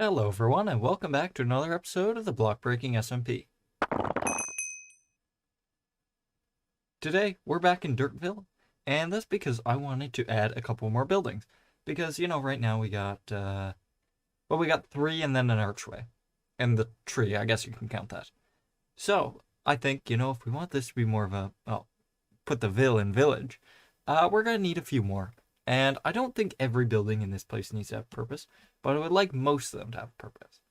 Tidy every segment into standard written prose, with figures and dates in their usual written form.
Hello everyone, and welcome back to another episode of the Breaking SMP. Today, we're back in DirtVille, and that's because I wanted to add a couple more buildings. Because, right now we got, we got 3 and then an archway. And the tree, I guess you can count that. So, I think, if we want this to be more of a, put the ville in village, we're gonna need a few more. And I don't think every building in this place needs to have purpose, but I would like most of them to have purpose.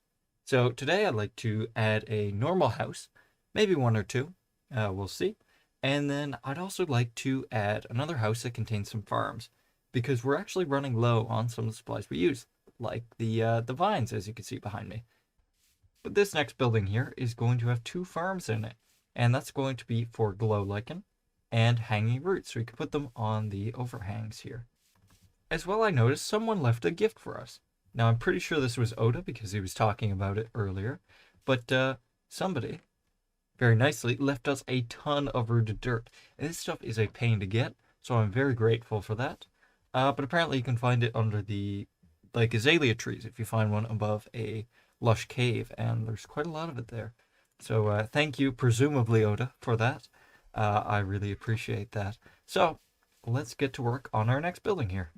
So today I'd like to add a normal house, maybe 1 or 2, we'll see. And then I'd also like to add another house that contains some farms, because we're actually running low on some of the supplies we use, like the vines, as you can see behind me. But this next building here is going to have 2 farms in it, and that's going to be for glow lichen and hanging roots, so we can put them on the overhangs here. As well, I noticed someone left a gift for us. Now, I'm pretty sure this was Oda because he was talking about it earlier, but somebody very nicely left us a ton of rooted dirt. And this stuff is a pain to get, so I'm very grateful for that. But apparently you can find it under the azalea trees if you find one above a lush cave, and there's quite a lot of it there. So thank you, presumably Oda, for that. I really appreciate that. So let's get to work on our next building here.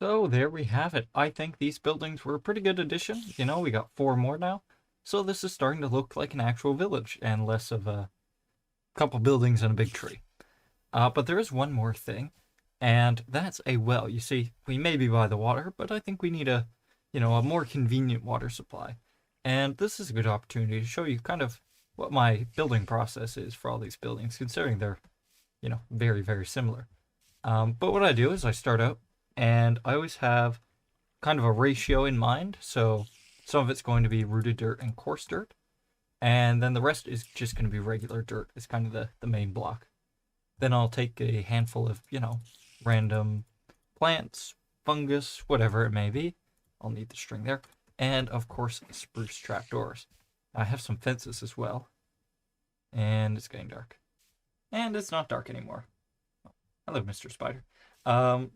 So there we have it. I think these buildings were a pretty good addition. We got 4 more now. So this is starting to look like an actual village and less of a couple buildings and a big tree. But there is one more thing, and that's a well. You see, we may be by the water, but I think we need a more convenient water supply. And this is a good opportunity to show you kind of what my building process is for all these buildings, considering they're, very, very similar. But what I do is I start out, and I always have kind of a ratio in mind. So some of it's going to be rooted dirt and coarse dirt, and then the rest is just going to be regular dirt. It's kind of the main block. Then I'll take a handful of, random plants, fungus, whatever it may be. I'll need the string there. And, of course, spruce trapdoors. I have some fences as well. And it's getting dark. And it's not dark anymore. Hello, Mr. Spider.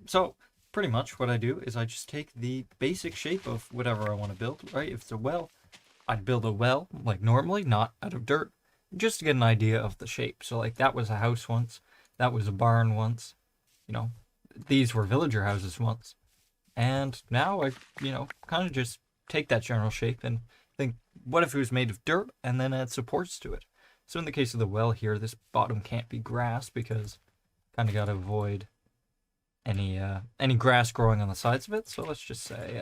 So pretty much what I do is I just take the basic shape of whatever I want to build, right? If it's a well, I'd build a well like normally, not out of dirt, just to get an idea of the shape. So like that was a house once, that was a barn once, these were villager houses once. And now I, kind of just take that general shape and think, what if it was made of dirt and then add supports to it? So in the case of the well here, this bottom can't be grass because kind of got to avoid any grass growing on the sides of it. So let's just say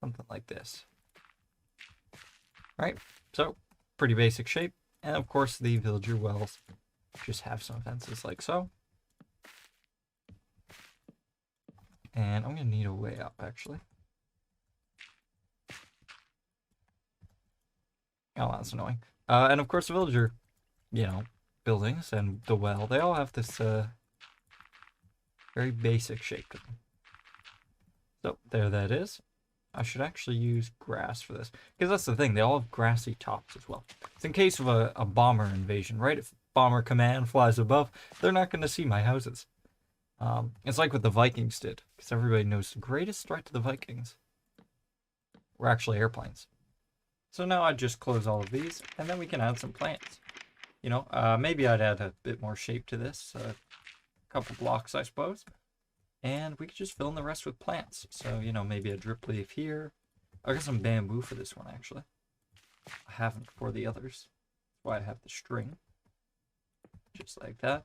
something like this. Right? So pretty basic shape. And of course the villager wells just have some fences like so. And I'm going to need a way up, actually. Oh, that's annoying. And of course the villager, you know, buildings and the well, they all have this very basic shape to them. So there that is. I should actually use grass for this, because that's the thing, they all have grassy tops as well. It's in case of a bomber invasion, right? If Bomber Command flies above, they're not going to see my houses. It's like what the Vikings did, because everybody knows the greatest threat to the Vikings were actually airplanes. So now I just close all of these, and then we can add some plants. You know, maybe I'd add a bit more shape to this, a couple blocks, I suppose. And we could just fill in the rest with plants. So, you know, maybe a drip leaf here. I got some bamboo for this one, actually. I haven't for the others. That's why I have the string. Just like that.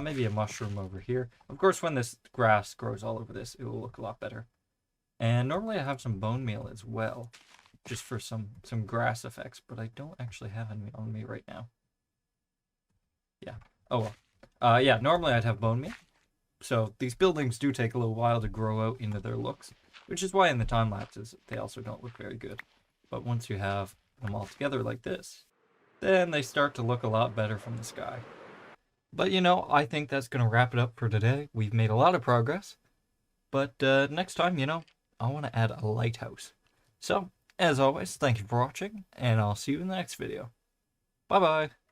Maybe a mushroom over here. Of course, when this grass grows all over this, it will look a lot better. And normally I have some bone meal as well. Just for some grass effects. But I don't actually have any on me right now. Yeah. Oh well. Yeah, normally I'd have bone meal. So these buildings do take a little while to grow out into their looks, which is why in the time lapses they also don't look very good. But once you have them all together like this, then they start to look a lot better from the sky. But you know, I think that's going to wrap it up for today. We've made a lot of progress, but next time, you know, I want to add a lighthouse. So, as always, thank you for watching, and I'll see you in the next video. Bye-bye!